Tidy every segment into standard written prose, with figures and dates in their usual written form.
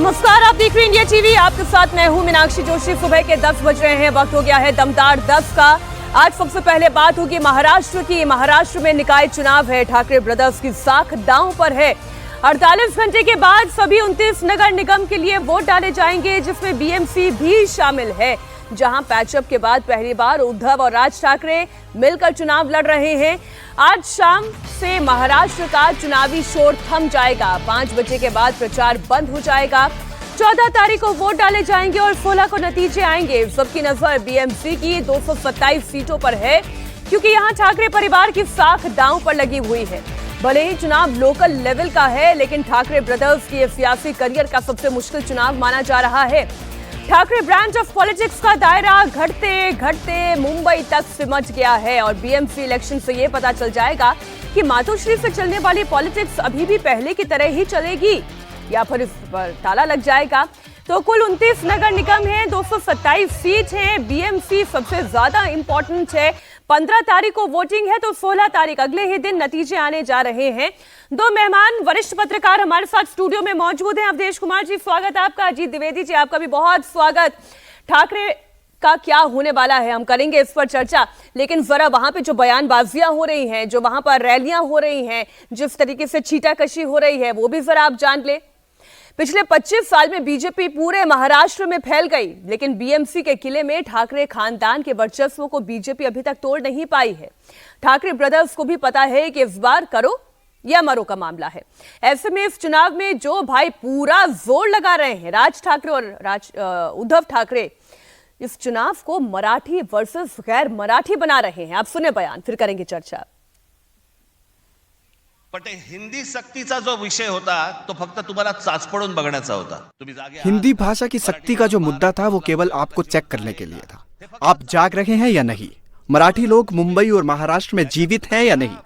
नमस्कार, आप देख रहे हैं इंडिया टीवी। आपके साथ मैं हूं मीनाक्षी जोशी। सुबह के 10 बज रहे हैं, वक्त हो गया है दमदार 10 का। आज सबसे पहले बात होगी महाराष्ट्र की। महाराष्ट्र में निकाय चुनाव है, ठाकरे ब्रदर्स की साख दांव पर है। 48 घंटे के बाद सभी 29 नगर निगम के लिए वोट डाले जाएंगे, जिसमें बीएमसी भी शामिल है, जहां पैचअप के बाद पहली बार उद्धव और राज ठाकरे मिलकर चुनाव लड़ रहे हैं। आज शाम से महाराष्ट्र का चुनावी शोर थम जाएगा। 5 बजे के बाद प्रचार बंद हो जाएगा। 14 तारीख को वोट डाले जाएंगे और 16 को नतीजे आएंगे। सबकी नजर बीएमसी की 227 सीटों पर है, क्योंकि यहां ठाकरे परिवार की साख दांव पर लगी हुई है। भले ही चुनाव लोकल लेवल का है, लेकिन ठाकरे ब्रदर्स की सियासी करियर का सबसे मुश्किल चुनाव माना जा रहा है। ठाकरे ब्रांच ऑफ पॉलिटिक्स का दायरा घटते घटते मुंबई तक सिमट गया है और बीएमसी इलेक्शन से ये पता चल जाएगा कि मातोश्री से चलने वाली पॉलिटिक्स अभी भी पहले की तरह ही चलेगी या फिर इस पर ताला लग जाएगा। तो कुल 29 नगर निगम हैं, 227 सीट हैं। बीएमसी सबसे ज्यादा इंपॉर्टेंट है। 15 तारीख को वोटिंग है, तो 16 तारीख अगले ही दिन नतीजे आने जा रहे हैं। दो मेहमान वरिष्ठ पत्रकार हमारे साथ स्टूडियो में मौजूद हैं। अवधेश कुमार जी, स्वागत है आपका। अजीत द्विवेदी जी, आपका भी बहुत स्वागत। ठाकरे का क्या होने वाला है, हम करेंगे इस पर चर्चा, लेकिन जरा वहां पे जो बयानबाजियां हो रही हैं, जो वहां पर रैलियां हो रही हैं, जिस तरीके से छीटाकशी हो रही है, वो भी जरा आप जान ले। पिछले 25 साल में बीजेपी पूरे महाराष्ट्र में फैल गई, लेकिन बीएमसी के किले में ठाकरे खानदान के वर्चस्व को बीजेपी अभी तक तोड़ नहीं पाई है। ठाकरे ब्रदर्स को भी पता है कि इस बार करो या मरो का मामला है। ऐसे में इस चुनाव में जो भाई पूरा जोर लगा रहे हैं, राज ठाकरे और उद्धव ठाकरे, इस चुनाव को मराठी वर्सेस गैर मराठी बना रहे हैं। आप सुने बयान, फिर करेंगे चर्चा। पण हिंदी सक्तीचा जो विषय होता तो फक्त तुम्हाला चाचपडून बघण्याचा होता। तुम्ही जागे हिंदी भाषा की सख्ती का जो मुद्दा था वो केवल आपको चेक करने के लिए था। आप जाग रहे हैं या नहीं, मराठी लोग मुंबई और महाराष्ट्र में जीवित हैं या नहीं,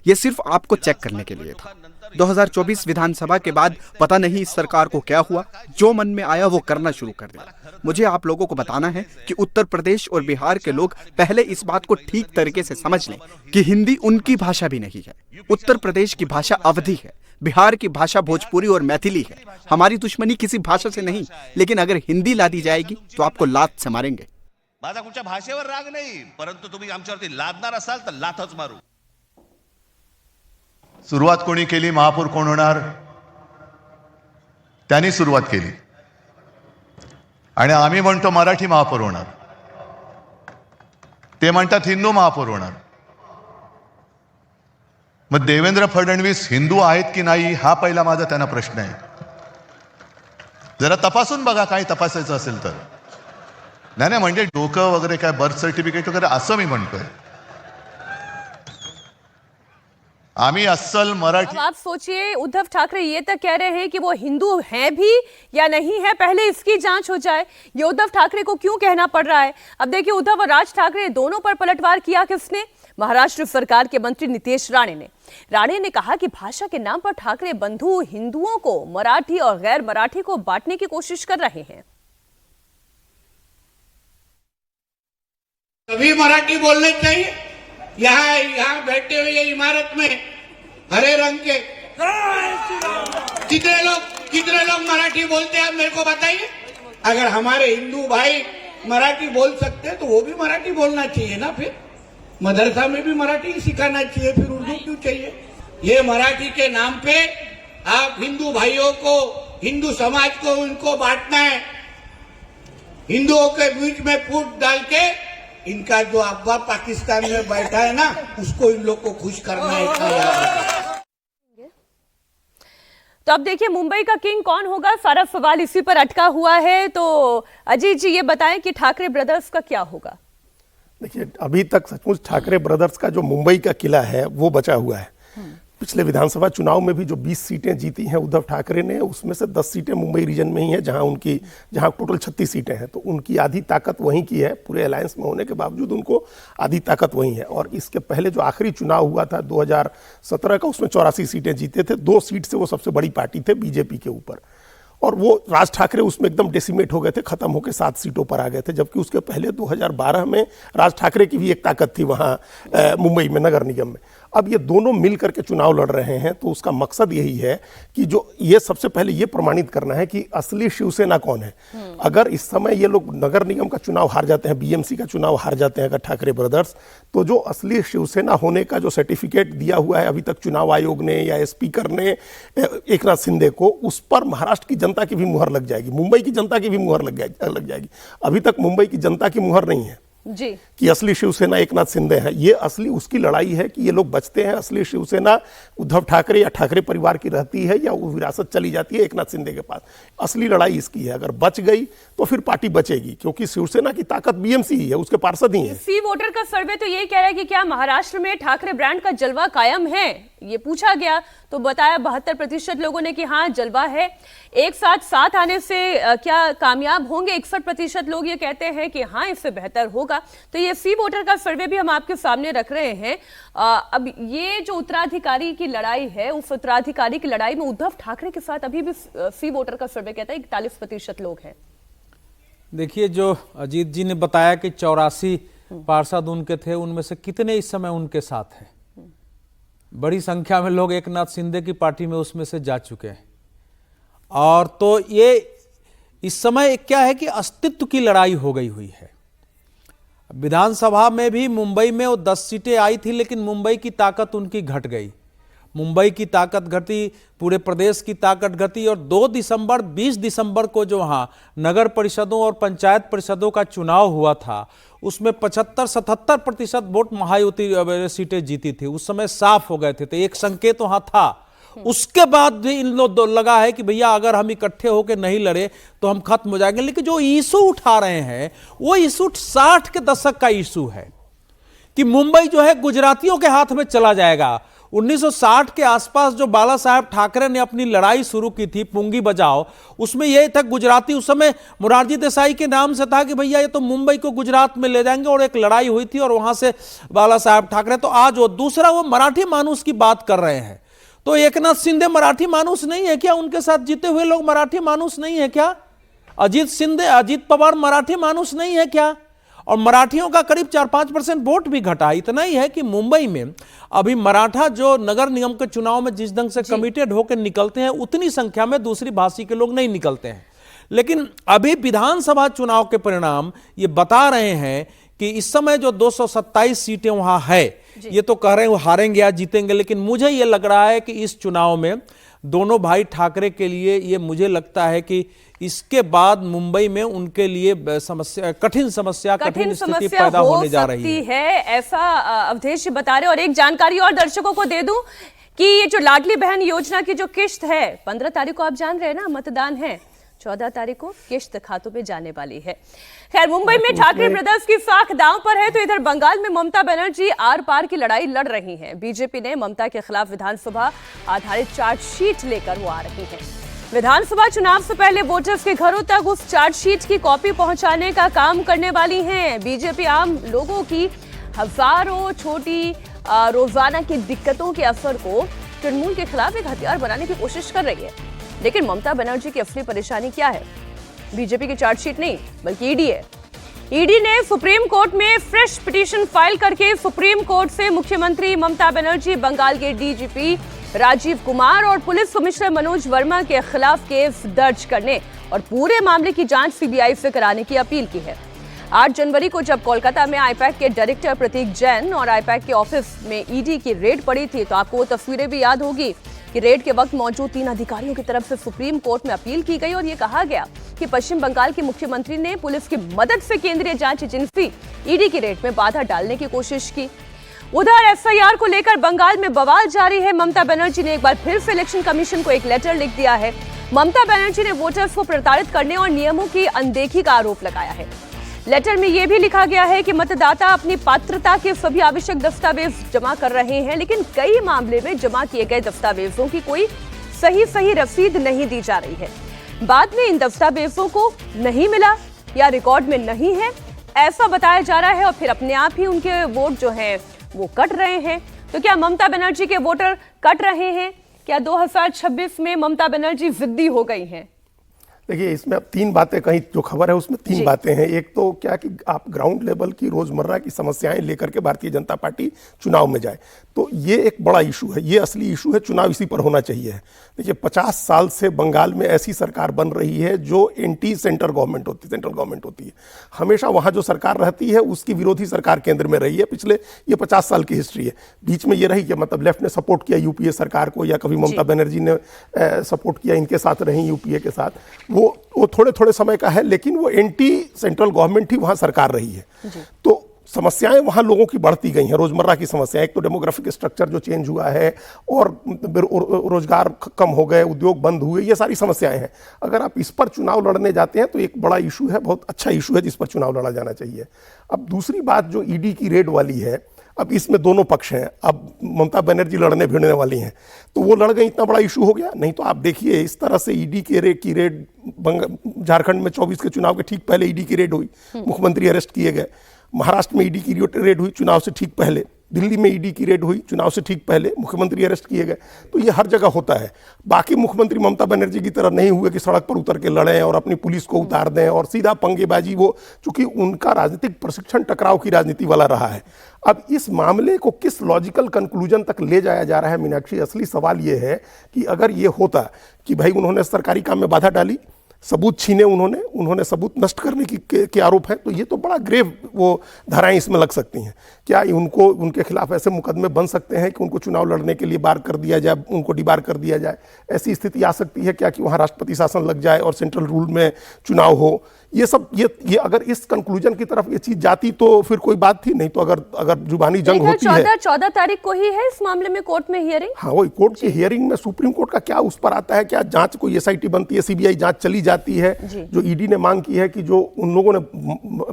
ये सिर्फ आपको चेक करने के लिए था। 2024 विधानसभा के बाद पता नहीं इस सरकार को क्या हुआ, जो मन में आया वो करना शुरू कर दिया। मुझे आप लोगों को बताना है कि उत्तर प्रदेश और बिहार के लोग पहले इस बात को ठीक तरीके से समझ लें कि हिंदी उनकी भाषा भी नहीं है। उत्तर प्रदेश की भाषा अवधी है, बिहार की भाषा भोजपुरी और मैथिली है। हमारी दुश्मनी किसी भाषा से नहीं, लेकिन अगर हिंदी ला दी जाएगी तो आपको लात से मारेंगे। माझा कुठच्या भाषेवर राग नाही, परंतु तुम्ही आमच्यावरती लादणार असाल तर लाथच मारू। सुरुवात कोणी केली, महापौर कोण होणार, त्यांनी सुरुवात केली आणि आम्ही म्हणतो मराठी महापौर होणार, ते म्हणतात हिंदू महापौर होणार। मग देवेंद्र फडणवीस हिंदू आहेत की नाही हा पहिला माझा त्यांना प्रश्न आहे। जरा तपासून बघा, काही तपासायचं असेल तर। नाही म्हणजे डोकं वगैरे काय बर्थ सर्टिफिकेट वगैरे असं मी म्हणतोय। आम्ही अस्सल मराठी। आप सोचिए, उद्धव ठाकरे ये तक कह रहे हैं कि वो हिंदू हैं भी या नहीं है, पहले इसकी जांच हो जाए। ये उद्धव ठाकरे को क्यों कहना पड़ रहा है? अब देखिए, उद्धव और राज ठाकरे दोनों पर पलटवार किया किसने? महाराष्ट्र सरकार के मंत्री नितेश राणे ने कहा कि भाषा के नाम पर ठाकरे बंधु हिंदुओं को मराठी और गैर मराठी को बांटने की कोशिश कर रहे हैं। सभी मराठी बोलने चाहिए। यहाँ बैठे हुए इमारत में हरे रंग के कितने लोग मराठी बोलते हैं, आप मेरे को बताइए। अगर हमारे हिंदू भाई मराठी बोल सकते हैं तो वो भी मराठी बोलना चाहिए ना। फिर मदरसा में भी मराठी सिखाना चाहिए, फिर उर्दू क्यों चाहिए? ये मराठी के नाम पे आप हिंदू भाइयों को, हिंदू समाज को उनको बांटना है। हिंदुओं के बीच में फूट डाल के इनका जो अब्बा पाकिस्तान में बैठा है ना, उसको इन लोग को खुश करना है। तो अब देखिए, मुंबई का किंग कौन होगा, सारा सवाल इसी पर अटका हुआ है। तो अजीत जी, ये बताएं कि ठाकरे ब्रदर्स का क्या होगा? देखिए, अभी तक सचमुच ठाकरे ब्रदर्स का जो मुंबई का किला है वो बचा हुआ है। पिछले विधानसभा चुनाव में भी जो 20 सीटें जीती हैं उद्धव ठाकरे ने, उसमें से 10 सीटें मुंबई रीजन में ही हैं, जहां टोटल 36 सीटें हैं। तो उनकी आधी ताकत वहीं की है। पूरे अलायंस में होने के बावजूद उनको आधी ताकत वहीं है। और इसके पहले जो आखिरी चुनाव हुआ था 2017 का, उसमें 84 सीटें जीते थे। 2 सीट से वो सबसे बड़ी पार्टी थे बीजेपी के ऊपर। और वो राज ठाकरे उसमें एकदम डेसिमेट हो गए थे, खत्म होकर 7 सीटों पर आ गए थे, जबकि उसके पहले 2012 में राज ठाकरे की भी एक ताकत थी वहाँ मुंबई में नगर निगम में। अब ये दोनों मिल करके चुनाव लड़ रहे हैं, तो उसका मकसद यही है कि जो ये सबसे पहले ये प्रमाणित करना है कि असली शिवसेना कौन है। अगर इस समय ये लोग नगर निगम का चुनाव हार जाते हैं, बीएमसी का चुनाव हार जाते हैं अगर ठाकरे ब्रदर्स, तो जो असली शिवसेना होने का जो सर्टिफिकेट दिया हुआ है अभी तक चुनाव आयोग ने या स्पीकर ने एकनाथ शिंदे को, उस पर महाराष्ट्र की जनता की भी मुहर लग जाएगी, मुंबई की जनता की भी मुहर लग जाएगी। अभी तक मुंबई की जनता की मुहर नहीं है जी कि असली शिवसेना एकनाथ शिंदे है। ये असली उसकी लड़ाई है कि ये लोग बचते हैं, असली शिवसेना उद्धव ठाकरे या ठाकरे परिवार की रहती है या वो विरासत चली जाती है एकनाथ शिंदे के पास। असली लड़ाई इसकी है। अगर बच गई तो फिर पार्टी बचेगी, क्योंकि शिवसेना की ताकत बीएमसी ही है, उसके पार्षद ही है। सी वोटर का सर्वे तो यही कह रहा है कि क्या महाराष्ट्र में ठाकरे ब्रांड का जलवा कायम है, ये पूछा गया तो बताया 72% लोगों ने कि हाँ जलवा है। एक साथ आने से क्या कामयाब होंगे, 61% लोग ये कहते हैं कि हाँ इससे बेहतर होगा। तो ये सी वोटर का सर्वे भी हम आपके सामने रख रहे हैं। अब ये जो उत्तराधिकारी की लड़ाई है, उस उत्तराधिकारी की लड़ाई में उद्धव ठाकरे के साथ अभी भी सी वोटर का सर्वे कहता है 41% लोग हैं। देखिए, जो अजीत जी ने बताया कि 84 पार्षद उनके थे, उनमें से कितने इस समय उनके साथ हैं? बड़ी संख्या में लोग एकनाथ शिंदे की पार्टी में उसमें से जा चुके हैं। और तो ये इस समय क्या है कि अस्तित्व की लड़ाई हो गई हुई है। विधानसभा में भी मुंबई में वो 10 सीटें आई थी, लेकिन मुंबई की ताकत उनकी घट गई। मुंबई की ताकत घटी, पूरे प्रदेश की ताकत घटी, और 20 दिसंबर को जो वहाँ नगर परिषदों और पंचायत परिषदों का चुनाव हुआ था, उसमें 75-77% वोट महायुति सीटें जीती थी। उस समय साफ हो गए थे, तो एक संकेत वहाँ था। उसके बाद भी इन लोग लगा है कि भैया अगर हम इकट्ठे होकर नहीं लड़े तो हम खत्म हो जाएंगे। लेकिन जो इशू उठा रहे हैं वो इशू 60 के दशक का इशू है कि मुंबई जो है गुजरातियों के हाथ में चला जाएगा। 1960 के आसपास जो बाला साहेब ठाकरे ने अपनी लड़ाई शुरू की थी, पुंगी बजाओ, उसमें यही था गुजराती, उस समय मोरारजी देसाई के नाम से था कि भैया ये तो मुंबई को गुजरात में ले जाएंगे, और एक लड़ाई हुई थी और वहां से बाला साहेब ठाकरे। तो आज वो दूसरा वो मराठी मानुस की बात कर रहे हैं। तो एकनाथ शिंदे मराठी मानुस नहीं है क्या? उनके साथ जीते हुए लोग मराठी मानुस नहीं है क्या? अजीत पवार मराठी मानुस नहीं है क्या? और मराठियों का करीब 4-5% वोट भी घटा। इतना ही है कि मुंबई में अभी मराठा जो नगर निगम के चुनाव में जिस ढंग से कमिटेड होकर निकलते हैं, उतनी संख्या में दूसरी भाषी के लोग नहीं निकलते हैं। लेकिन अभी विधानसभा चुनाव के परिणाम ये बता रहे हैं कि इस समय जो 227 सीटें वहां है, ये तो कह रहे हैं वो हारेंगे या जीतेंगे, लेकिन मुझे ये लग रहा है कि इस चुनाव में दोनों भाई ठाकरे के लिए ये मुझे लगता है कि इसके बाद मुंबई में उनके लिए समस्या, कठिन स्थिति पैदा होने जा रही है, ऐसा अवधेश बता रहे। और एक जानकारी और दर्शकों को दे दूं कि ये जो लाडली बहन योजना की जो किश्त है, 15 तारीख को आप जान रहे हैं ना, मतदान है, 14 तारीख को किश्त खातों पे जाने वाली है। खैर, मुंबई में ठाकरे ब्रदर्स की साख दांव पर है, तो इधर बंगाल में ममता बनर्जी आर पार की लड़ाई लड़ रही हैं। बीजेपी ने ममता के खिलाफ विधानसभा आधारित चार्जशीट लेकर वो आ रही है। विधानसभा चुनाव से पहले वोटर्स के घरों तक उस चार्जशीट की कॉपी पहुंचाने का काम करने वाली है। बीजेपी आम लोगों की हजारों छोटी रोजाना की दिक्कतों के असर को तृणमूल के खिलाफ एक हथियार बनाने की कोशिश कर रही है। लेकिन ममता बनर्जी की असली परेशानी क्या है? बीजेपी की चार्जशीट नहीं, बल्कि ईडी है। ईडी ने सुप्रीम कोर्ट में फ्रेश पिटीशन फाइल करके सुप्रीम कोर्ट से मुख्यमंत्री ममता बनर्जी, बंगाल के डीजीपी राजीव कुमार और पुलिस कमिश्नर मनोज वर्मा के खिलाफ केस दर्ज करने और पूरे मामले की जांच सीबीआई से कराने की अपील की है। 8 जनवरी को जब कोलकाता में आईपैक के डायरेक्टर प्रतीक जैन और आईपैक के ऑफिस में ईडी की रेड पड़ी थी, तो आपको वो तस्वीरें भी याद होगी कि रेड के वक्त मौजूद 3 अधिकारियों की तरफ से सुप्रीम कोर्ट में अपील की गई और ये कहा गया कि पश्चिम बंगाल के मुख्यमंत्री ने पुलिस की मदद से केंद्रीय जांच एजेंसी ईडी की रेड में बाधा डालने की कोशिश की। उधर एफआईआर को लेकर बंगाल में बवाल जारी है। ममता बनर्जी ने एक बार फिर से इलेक्शन कमीशन को एक लेटर लिख दिया है। ममता बनर्जी ने वोटर्स को प्रताड़ित करने और नियमों की अनदेखी का आरोप लगाया है। लेटर में यह भी लिखा गया है कि मतदाता अपनी पात्रता के सभी आवश्यक दस्तावेज जमा कर रहे हैं, लेकिन कई मामले में जमा किए गए दस्तावेजों की कोई सही रसीद नहीं दी जा रही है। बाद में इन दस्तावेजों को नहीं मिला या रिकॉर्ड में नहीं है, ऐसा बताया जा रहा है और फिर अपने आप ही उनके वोट जो हैं वो कट रहे हैं। तो क्या ममता बनर्जी के वोटर कट रहे हैं? क्या 2026 में ममता बनर्जी जिद्दी हो गई हैं? देखिए इसमें अब तीन बातें कहीं जो खबर है उसमें तीन बातें हैं। एक तो क्या कि आप ग्राउंड लेवल की रोजमर्रा की समस्याएं लेकर के भारतीय जनता पार्टी चुनाव में जाए, तो ये एक बड़ा इशू है, ये असली इशू है, चुनाव इसी पर होना चाहिए। देखिए 50 साल से बंगाल में ऐसी सरकार बन रही है जो एंटी सेंट्रल गवर्नमेंट होती है। हमेशा वहां जो सरकार रहती है उसकी विरोधी सरकार केंद्र में रही है, पिछले ये 50 साल की हिस्ट्री है। बीच में ये रही कि मतलब लेफ्ट ने सपोर्ट किया यूपीए सरकार को, या कभी ममता बनर्जी ने सपोर्ट किया, इनके साथ रही यूपीए के साथ, वो थोड़े थोड़े समय का है, लेकिन वो एंटी सेंट्रल गवर्नमेंट ही वहां सरकार रही है। तो समस्याएं वहां लोगों की बढ़ती गई हैं, रोजमर्रा की समस्याएं। एक तो डेमोग्राफिक स्ट्रक्चर जो चेंज हुआ है, और रोजगार कम हो गए, उद्योग बंद हुए, ये सारी समस्याएं हैं। अगर आप इस पर चुनाव लड़ने जाते हैं तो एक बड़ा इशू है, बहुत अच्छा इशू है, जिस पर चुनाव लड़ा जाना चाहिए। अब दूसरी बात जो ईडी की रेड वाली है, अब इसमें दोनों पक्ष हैं। अब ममता बनर्जी लड़ने भिड़ने वाली हैं, तो वो लड़ गई, इतना बड़ा इशू हो गया। नहीं तो आप देखिए इस तरह से ईडी की रेड झारखंड में 24 के चुनाव के ठीक पहले ईडी की रेड हुई, मुख्यमंत्री अरेस्ट किए गए। महाराष्ट्र में ईडी की रेड हुई चुनाव से ठीक पहले, दिल्ली में ईडी की रेड हुई चुनाव से ठीक पहले, मुख्यमंत्री अरेस्ट किए गए। तो ये हर जगह होता है। बाकी मुख्यमंत्री ममता बनर्जी की तरह नहीं हुए कि सड़क पर उतर के लड़ें और अपनी पुलिस को उतार दें और सीधा पंगेबाजी, वो चूंकि उनका राजनीतिक प्रशिक्षण टकराव की राजनीति वाला रहा है। अब इस मामले को किस लॉजिकल कंक्लूजन तक ले जाया जा रहा है मीनाक्षी, असली सवाल ये है कि अगर ये होता कि भाई उन्होंने सरकारी काम में बाधा डाली, सबूत छीने, उन्होंने सबूत नष्ट करने के आरोप है, तो ये तो बड़ा ग्रेव वो धाराएं इसमें लग सकती हैं। क्या उनको उनके खिलाफ ऐसे मुकदमे बन सकते हैं कि उनको चुनाव लड़ने के लिए बार कर दिया जाए, उनको डिबार कर दिया जाए? ऐसी स्थिति आ सकती है क्या कि वहाँ राष्ट्रपति शासन लग जाए और सेंट्रल रूल में चुनाव हो? ये सब ये अगर इस कंक्लूजन की तरफ ये चीज जाती तो फिर कोई बात थी, नहीं तो अगर जुबानी जंग होती है। 14 तारीख को ही है इस मामले में कोर्ट में हियरिंग। हाँ, वही कोर्ट की हियरिंग में सुप्रीम कोर्ट का क्या उस पर आता है, क्या जांच कोई एसआईटी बनती है, सीबीआई जांच चली जाती है। जो ईडी ने मांग की है कि जो उन लोगों ने,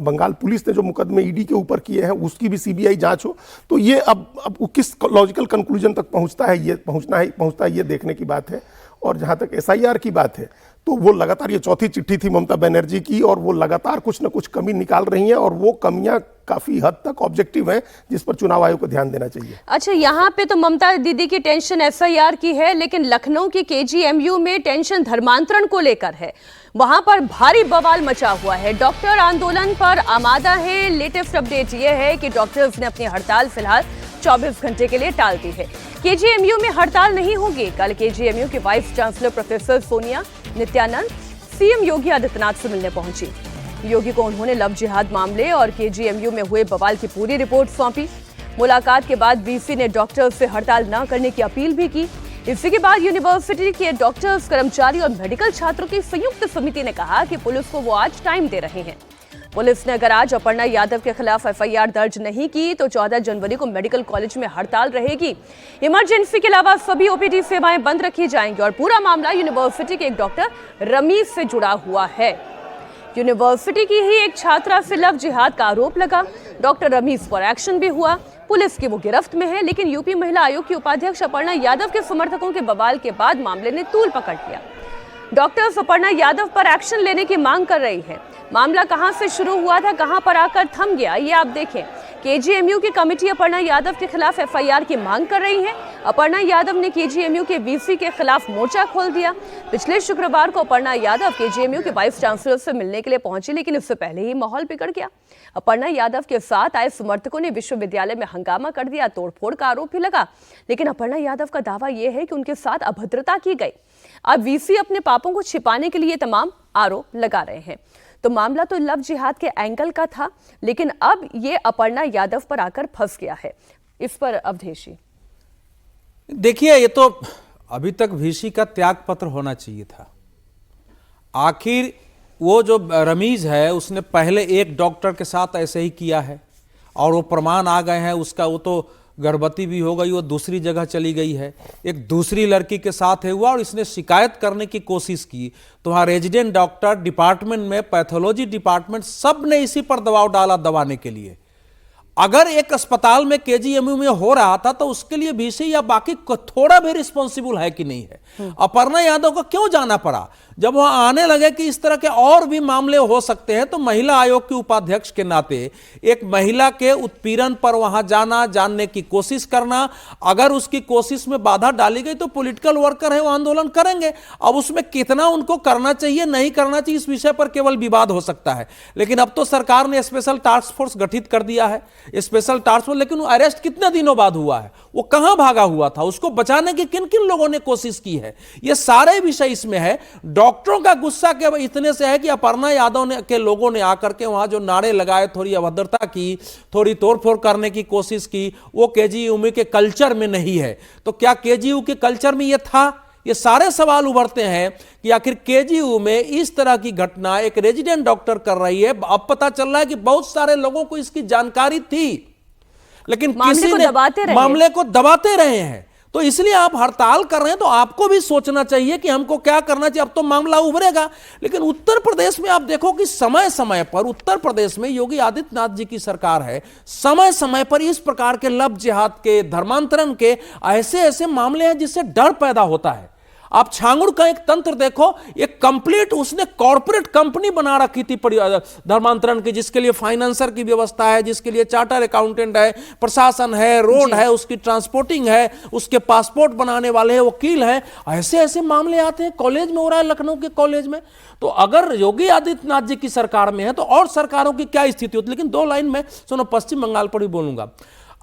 बंगाल पुलिस ने जो मुकदमे ईडी के ऊपर किए हैं उसकी भी सीबीआई जांच हो, तो ये अब किस लॉजिकल कंक्लूजन तक पहुंचता है ये देखने की बात है। और जहां तक एसआईआर की बात है, तो वो लगातार, ये चौथी चिट्ठी थी ममता बनर्जी की, और वो लगातार कुछ न कुछ कमी निकाल रही हैं, और वो कमियां काफी हद तक ऑब्जेक्टिव हैं, जिस पर चुनाव आयोग को ध्यान देना चाहिए। अच्छा, यहाँ पे तो ममता दीदी की टेंशन एसआईआर की है, लेकिन लखनऊ की केजीएमयू में टेंशन धर्मांतरण को लेकर है। वहां पर भारी बवाल मचा हुआ है, डॉक्टर आंदोलन पर आमादा है। लेटेस्ट अपडेट ये है कि डॉक्टर्स ने अपनी हड़ताल फिलहाल 24 घंटे के लिए टाल दी है। केजीएमयू में हड़ताल नहीं होगी। कल केजीएमयू के vice chancellor professor Sonia Nityanand CM Yogi Adityanath से मिलने पहुंची। योगी को उन्होंने लव जिहाद मामले और केजीएमयू में हुए बवाल की पूरी रिपोर्ट सौंपी। मुलाकात के बाद वीसी ने डॉक्टर्स से हड़ताल न करने की अपील भी की। इसी के बाद यूनिवर्सिटी के डॉक्टर्स, कर्मचारी और मेडिकल छात्रों की संयुक्त समिति ने कहा कि पुलिस को वो आज टाइम दे रहे हैं। पुलिस ने अगर आज अपर्णा यादव के खिलाफ एफआईआर दर्ज नहीं की तो 14 जनवरी को मेडिकल कॉलेज में हड़ताल रहेगी। इमरजेंसी के अलावा सभी ओपीडी सेवाएं बंद रखी जाएंगी और पूरा मामला यूनिवर्सिटी के एक डॉक्टर रमीज से जुड़ा हुआ है। यूनिवर्सिटी की ही एक छात्रा से लव जिहाद का आरोप लगा। डॉक्टर रमीज पर एक्शन भी हुआ। पुलिस की वो गिरफ्त में है, लेकिन यूपी महिला आयोग की उपाध्यक्ष अपर्णा यादव के समर्थकों के बवाल के बाद मामले ने तूल पकड़ लिया। डॉक्टर्स अपर्णा यादव पर एक्शन लेने की मांग कर रही है। मामला कहां से शुरू हुआ था, कहां पर आकर थम गया, ये आप देखें। केजीएमयू की कमेटी अपर्णा यादव के खिलाफ एफआईआर की मांग कर रही है। अपर्णा यादव ने केजीएमयू के वीसी के खिलाफ मोर्चा खोल दिया। पिछले शुक्रवार को अपर्णा यादव केजीएमयू के वाइस चांसलर से मिलने के लिए पहुंची, लेकिन इससे पहले ही माहौल बिगड़ गया। अपर्णा यादव के साथ आए समर्थकों ने विश्वविद्यालय में हंगामा कर दिया, तोड़फोड़ का आरोप भी लगा। लेकिन अपर्णा यादव का दावा यह है कि उनके साथ अभद्रता की गई। अब वीसी अपने पापों को छिपाने के लिए तमाम आरोप लगा रहे हैं। तो मामला तो लव जिहाद के एंगल का था, लेकिन अब ये अपर्णा यादव पर आकर फंस गया है। इस पर अवधेश जी देखिए, ये तो अभी तक वीसी का त्याग पत्र होना चाहिए था। आखिर वो जो रमीज है उसने पहले एक डॉक्टर के साथ ऐसे ही किया है और वो प्रमाण आ गए हैं उसका। वो तो गर्भवती भी हो गई, वो दूसरी जगह चली गई है, एक दूसरी लड़की के साथ है हुआ और इसने शिकायत करने की कोशिश की। तो वहाँ रेजिडेंट डॉक्टर, डिपार्टमेंट में पैथोलॉजी डिपार्टमेंट, सब ने इसी पर दबाव डाला दबाने के लिए। अगर एक अस्पताल में केजीएमयू में हो रहा था तो उसके लिए वीसी या बाकी थोड़ा भी रिस्पॉन्सिबल है कि नहीं है? अपर्णा यादव को क्यों जाना पड़ा? जब वहां आने लगे कि इस तरह के और भी मामले हो सकते हैं, तो महिला आयोग के उपाध्यक्ष के नाते एक महिला के उत्पीड़न पर वहां जाना, जानने की कोशिश करना, अगर उसकी कोशिश में बाधा डाली गई तो पॉलिटिकल वर्कर है वो आंदोलन करेंगे। अब उसमें कितना उनको करना चाहिए, नहीं करना चाहिए, इस विषय पर केवल विवाद हो सकता है। लेकिन अब तो सरकार ने स्पेशल टास्क फोर्स गठित कर दिया है, स्पेशल टास्क फोर्स, लेकिन अरेस्ट कितने दिनों बाद हुआ है, वो कहां भागा हुआ था, उसको बचाने की किन किन लोगों ने कोशिश की है, ये सारे विषय इसमें है। डॉक्टरों का गुस्सा केवल इतने से है कि अपर्णा यादव के लोगों ने आकर के वहां जो नारे लगाए, थोड़ी अभद्रता की, थोड़ी तोड़फोड़ करने की कोशिश की, वो केजीयू के कल्चर में नहीं है। तो क्या केजीयू के कल्चर में ये था? ये सारे सवाल उभरते हैं कि आखिर केजीयू में इस तरह की घटना एक रेजिडेंट डॉक्टर कर रही है। अब पता चल रहा है कि बहुत सारे लोगों को इसकी जानकारी थी, लेकिन किसी ने मामले को दबाते रहे हैं। तो इसलिए आप हड़ताल कर रहे हैं, तो आपको भी सोचना चाहिए कि हमको क्या करना चाहिए। अब तो मामला उभरेगा, लेकिन उत्तर प्रदेश में आप देखो कि समय समय पर उत्तर प्रदेश में योगी आदित्यनाथ जी की सरकार है, समय समय पर इस प्रकार के लव जिहाद के, धर्मांतरण के ऐसे ऐसे मामले हैं जिससे डर पैदा होता है। आप छांगुड़ का एक तंत्र देखो, एक कंप्लीट उसने कॉर्पोरेट कंपनी बना रखी थी धर्मांतरण की, जिसके लिए फाइनेंसर की व्यवस्था है, जिसके लिए चार्टर अकाउंटेंट है, प्रशासन है, रोड है, उसकी ट्रांसपोर्टिंग है, उसके पासपोर्ट बनाने वाले हैं, वकील हैं। ऐसे ऐसे मामले आते हैं, कॉलेज में हो रहा है, लखनऊ के कॉलेज में। तो अगर योगी आदित्यनाथ जी की सरकार में है तो और सरकारों की क्या स्थिति होती। लेकिन दो लाइन में सुनो, पश्चिम बंगाल पर भी बोलूंगा।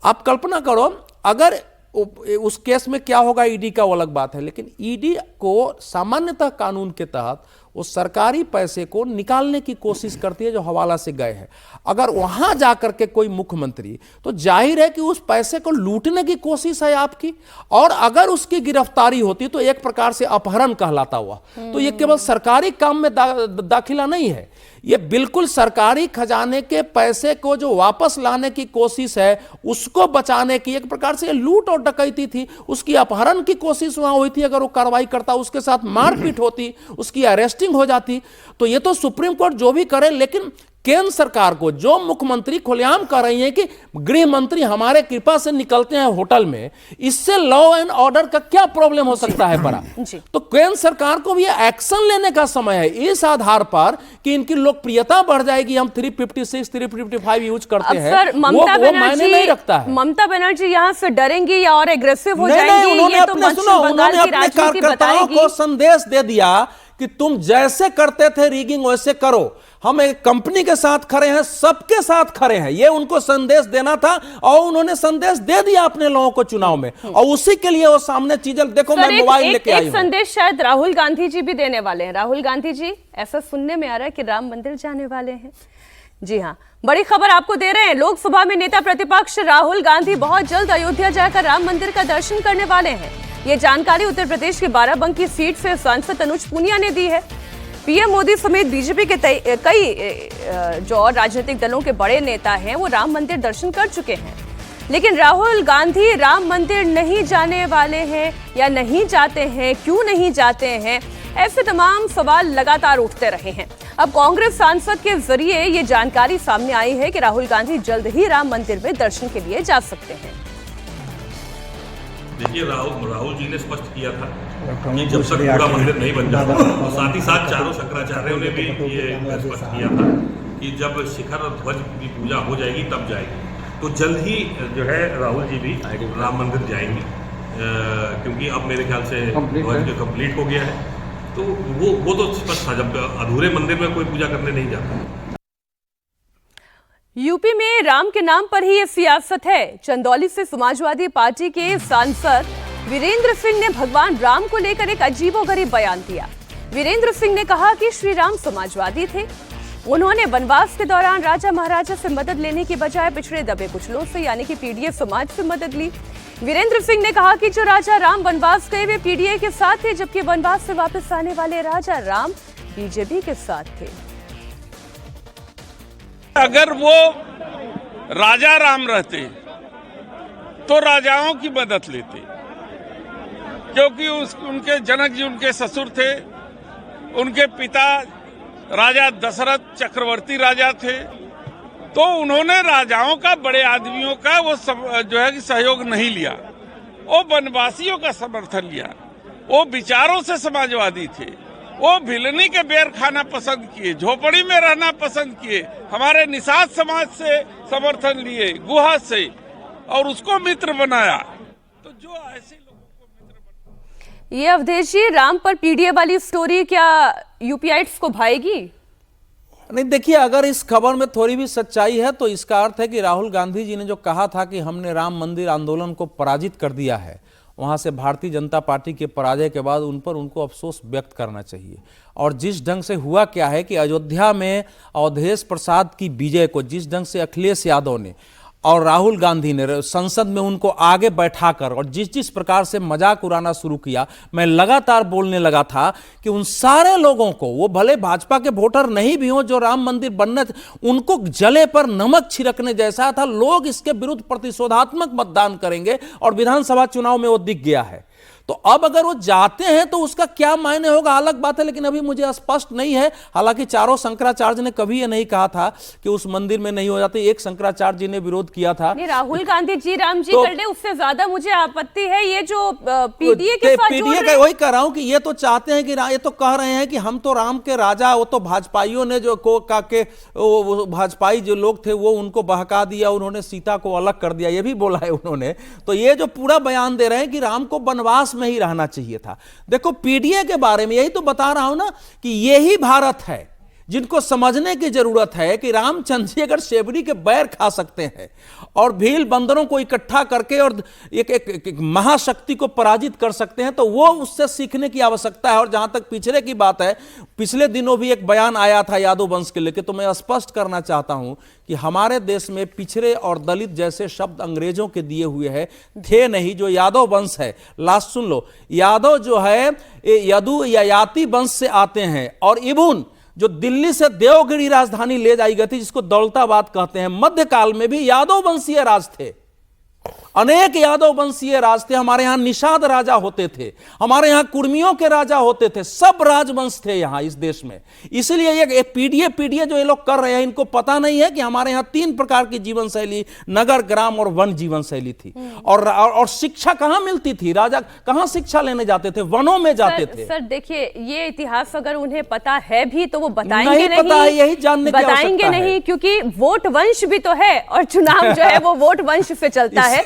आप कल्पना करो अगर उस केस में क्या होगा, ईडी का वो अलग बात है, लेकिन ईडी को सामान्यतः कानून के तहत वो सरकारी पैसे को निकालने की कोशिश करती है जो हवाला से गए हैं। अगर वहां जाकर के कोई मुख्यमंत्री, तो जाहिर है कि उस पैसे को लूटने की कोशिश है आपकी, और अगर उसकी गिरफ्तारी होती तो एक प्रकार से अपहरण कहलाता हुआ। तो ये केवल सरकारी काम में दाखिला नहीं है, ये बिल्कुल सरकारी खजाने के पैसे को जो वापस लाने की कोशिश है, उसको बचाने की एक प्रकार से लूट और डकैती थी। उसकी अपहरण की कोशिश वहां हुई थी, अगर वो कार्रवाई करता, उसके साथ मारपीट होती, उसकी अरेस्टिंग हो जाती। तो ये तो सुप्रीम कोर्ट जो भी करे, लेकिन केंद्र सरकार को जो मुख्यमंत्री खुलेआम कर रही है कि गृह मंत्री हमारे कृपा से निकलते हैं होटल में, इससे लॉ एंड ऑर्डर का क्या प्रॉब्लम हो सकता है बड़ा। तो केंद्र सरकार को भी एक्शन लेने का समय है, इस आधार पर कि इनकी लोकप्रियता बढ़ जाएगी। हम 356 355 यूज करते हैं, वो मायने नहीं रखता है। ममता बनर्जी यहाँ से डरेंगी या और एग्रेसिव हो जाएंगी? उन्होंने अपने कार्यकर्ताओं को संदेश दे दिया कि तुम जैसे करते थे रीगिंग वैसे करो, हम एक कंपनी के साथ खड़े हैं, सबके साथ खड़े हैं, ये उनको संदेश देना था, और उन्होंने संदेश दे दिया अपने लोगों को चुनाव में, और उसी के लिए वो सामने चीजें देखो। मैं मोबाइल लेके आई हूं। संदेश शायद राहुल गांधी जी भी देने वाले हैं। राहुल गांधी जी, ऐसा सुनने में आ रहा है कि राम मंदिर जाने वाले हैं। जी हाँ, बड़ी खबर आपको दे रहे हैं। लोकसभा में नेता प्रतिपक्ष राहुल गांधी बहुत जल्द अयोध्या जाकर राम मंदिर का दर्शन करने वाले हैं। ये जानकारी उत्तर प्रदेश की बाराबंकी सीट से सांसद तनुज पुनिया ने दी है। पीएम मोदी समेत बीजेपी के कई जो और राजनीतिक दलों के बड़े नेता हैं, वो राम मंदिर दर्शन कर चुके हैं, लेकिन राहुल गांधी राम मंदिर नहीं जाने वाले हैं या नहीं जाते हैं, क्यों नहीं जाते हैं, ऐसे तमाम सवाल लगातार उठते रहे हैं। अब कांग्रेस सांसद के जरिए ये जानकारी सामने आई है कि राहुल गांधी जल्द ही राम मंदिर में दर्शन के लिए जा सकते हैं। देखिए, राहुल जी ने स्पष्ट किया था कि जब तक पूरा मंदिर नहीं बन जाता, और साथ ही साथ चारों शंकराचार्यों ने भी ये स्पष्ट किया था कि जब शिखर और ध्वज की पूजा हो जाएगी तब जाएगी। तो जल्द ही जो है राहुल जी भी राम मंदिर जाएंगे, क्योंकि अब मेरे ख्याल से ध्वज कंप्लीट हो गया है। तो वो तो स्पष्ट था, जब अधूरे मंदिर में कोई पूजा करने नहीं जाता। यूपी में राम के नाम पर ही ये सियासत है। चंदौली से समाजवादी पार्टी के सांसद वीरेंद्र सिंह ने भगवान राम को लेकर एक अजीबोगरीब बयान दिया। वीरेंद्र सिंह ने कहा कि श्री राम समाजवादी थे। उन्होंने वनवास के दौरान राजा महाराजा से मदद लेने की बजाय पिछड़े दबे कुचलों से यानी कि पीडीए समाज से मदद ली। वीरेंद्र सिंह ने कहा कि जो राजा राम वनवास गए वे पीडीए के साथ थे, जबकि वनवास से वापस आने वाले राजा राम बीजेपी के साथ थे। अगर वो राजा राम रहते तो राजाओं की मदद लेते, क्योंकि उनके जनक जी उनके ससुर थे, उनके पिता राजा दशरथ चक्रवर्ती राजा थे, तो उन्होंने राजाओं का, बड़े आदमियों का वो जो है कि सहयोग नहीं लिया, वो वनवासियों का समर्थन लिया। वो विचारों से समाजवादी थे, वो भिलनी के बेर खाना पसंद किए, झोपड़ी में रहना पसंद किए, हमारे निषाद समाज से समर्थन लिए, गुहा से, और उसको मित्र बनाया। तो जो ऐसे लोगों को मित्र ये अवधेश जी, राम पर पीडीए वाली स्टोरी क्या यूपीआइट्स को भाएगी? नहीं, देखिए, अगर इस खबर में थोड़ी भी सच्चाई है तो इसका अर्थ है कि राहुल गांधी जी ने जो कहा था कि हमने राम मंदिर आंदोलन को पराजित कर दिया है, वहाँ से भारतीय जनता पार्टी के पराजय के बाद उनको अफसोस व्यक्त करना चाहिए। और जिस ढंग से हुआ क्या है कि अयोध्या में अवधेश प्रसाद की विजय को जिस ढंग से अखिलेश यादव ने और राहुल गांधी ने संसद में उनको आगे बैठाकर और जिस प्रकार से मजाक उड़ाना शुरू किया, मैं लगातार बोलने लगा था कि उन सारे लोगों को, वो भले भाजपा के वोटर नहीं भी हों, जो राम मंदिर बनने, उनको जले पर नमक छिड़कने जैसा था। लोग इसके विरुद्ध प्रतिशोधात्मक मतदान करेंगे और विधानसभा चुनाव में वो दिख गया है। तो अब अगर वो जाते हैं तो उसका क्या मायने होगा अलग बात है, लेकिन अभी मुझे स्पष्ट नहीं है। हालांकि चारों शंकराचार्य ने कभी ये नहीं कहा था कि उस मंदिर में नहीं हो जाते, एक शंकराचार्य जी ने विरोध किया था। राहुल गांधी जी राम जी कर ले, उससे ज्यादा मुझे आपत्ति है ये जो पीडीए के साथ पीडीए का वही कह रहा हूं कि ये तो चाहते हैं कि ये तो कह रहे हैं कि हम तो राम के राजा, वो तो भाजपाइयों ने जो भाजपाई जो लोग थे वो उनको बहका दिया, उन्होंने सीता को अलग कर दिया, ये भी बोला है उन्होंने। तो ये जो पूरा बयान दे रहे हैं कि राम को वनवास में ही रहना चाहिए था। देखो, पीडीए के बारे में यही तो बता रहा हूं ना कि यही भारत है जिनको समझने की जरूरत है कि रामचंद्र जी अगर शेबरी के बैर खा सकते हैं और भील बंदरों को इकट्ठा करके और एक महाशक्ति को पराजित कर सकते हैं, तो वो उससे सीखने की आवश्यकता है। और जहां तक पिछड़े की बात है, पिछले दिनों भी एक बयान आया था यादव वंश के लेकर, तो मैं स्पष्ट करना चाहता हूं कि हमारे देश में पिछड़े और दलित जैसे शब्द अंग्रेजों के दिए हुए हैं, थे नहीं। जो यादव वंश है, लास्ट सुन लो, यादव जो है यदु या याति वंश से आते हैं, और इबुन जो दिल्ली से देवगिरी राजधानी ले जाई गई थी, जिसको दौलताबाद कहते हैं, मध्यकाल में भी यादव वंशीय राज थे, अनेक यादव वंशीय राज थे। हमारे यहां निषाद राजा होते थे, हमारे यहां कुर्मियों के राजा होते थे, सब राजवंश थे यहां इस देश में। इसलिए ये पीडीए जो ये लोग कर रहे हैं, इनको पता नहीं है कि हमारे यहां 3 प्रकार की जीवन शैली, नगर, ग्राम और वन जीवन शैली थी। और शिक्षा कहां मिलती थी? राजा कहां शिक्षा लेने जाते थे? वनों में जाते थे। सर देखिए, ये इतिहास अगर उन्हें पता है भी तो वो बताएंगे नहीं, पता है, यही जानने की बताएंगे नहीं, क्योंकि वोट वंश भी तो है और चुनाव जो है वो वोट वंश से चलता है।